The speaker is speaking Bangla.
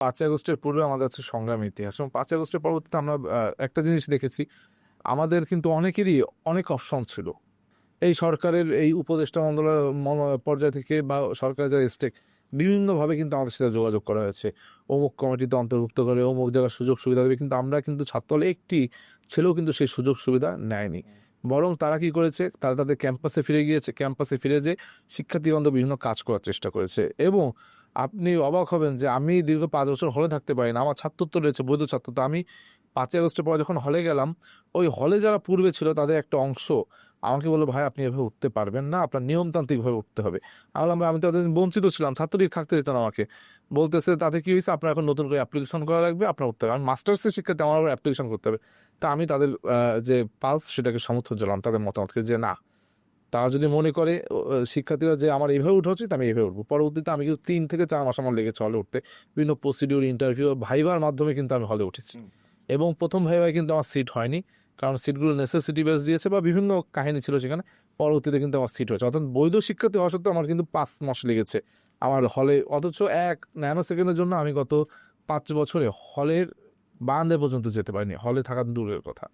5ই আগস্টের পূর্বে আমাদের আছে সংগ্রামী ইতিহাস, এবং 5ই আগস্টের পরবর্তীতে আমরা একটা জিনিস দেখেছি, আমাদের কিন্তু অনেকেরই অনেক অপশন ছিল। এই সরকারের এই উপদেষ্টা মন্ডল পর্যায় থেকে বা সরকারের যারা স্টেক বিভিন্নভাবে কিন্তু আমাদের সাথে যোগাযোগ করা হয়েছে, অমুক কমিটিতে অন্তর্ভুক্ত করে অমুক জায়গার সুযোগ সুবিধা দেবে, কিন্তু আমরা কিন্তু ছাত্রদল একটি ছেলেও কিন্তু সেই সুযোগ সুবিধা নেয়নি। বরং তারা কি করেছে, তারা তাদের ক্যাম্পাসে ফিরে গিয়েছে, ক্যাম্পাসে ফিরে যে শিক্ষার্থী বান্ধব বিভিন্ন কাজ করার চেষ্টা করেছে। এবং আপনি অবাক হবেন যে আমি দীর্ঘ 5 বছর হলে থাকতে পারি না, আমার ছাত্রত্ব রয়েছে, বৈধ ছাত্র। তো আমি 5ই আগস্টের পরে যখন হলে গেলাম, ওই হলে যারা পূর্বে ছিল তাদের একটা অংশ আমাকে বললো, ভাই আপনি এভাবে উঠতে পারবেন না, আপনার নিয়মতান্ত্রিকভাবে উঠতে হবে। আমি বললাম, আমি তো তাদের বঞ্চিত ছিলাম, ছাত্রলীগ থাকতে দিত না আমাকে। বলতেছে তাতে কি হয়েছে, আপনার এখন নতুন করে অ্যাপ্লিকেশন করা লাগবে, আপনার উঠতে হবে। আমি মাস্টার্সের শিক্ষার্থী, আমার আবার অ্যাপ্লিকেশন করতে হবে। তা আমি তাদের যে পালস সেটাকে সমর্থন জানালাম, তাদের মতামতকে, যে না, তারা যদি মনে করে শিক্ষার্থীরা যে আমার এইভাবে উঠা উচিত, আমি এইভাবে উঠবো। পরবর্তীতে আমি কিন্তু 3 থেকে 4 মাস আমার লেগেছে হলে উঠতে, বিভিন্ন প্রসিডিউর, ইন্টারভিউ, ভাইবার মাধ্যমে কিন্তু আমি হলে উঠেছি। এবং প্রথম ভাইভায় কিন্তু আমার সিট হয়নি, কারণ সিটগুলো নেসেসিটি বেস দিয়েছে বা বিভিন্ন কাহিনী ছিল সেখানে। পরবর্তীতে কিন্তু আমার সিট হয়েছে, অর্থাৎ বৈধ শিক্ষার্থী হওয়া সত্ত্বেও আমার কিন্তু 5 মাস লেগেছে আমার হলে। অথচ 1 ন্যানো সেকেন্ডের জন্য আমি গত 5 বছরে হলের বারান্দায় পর্যন্ত যেতে পারিনি, হলে থাকা দূরের কথা।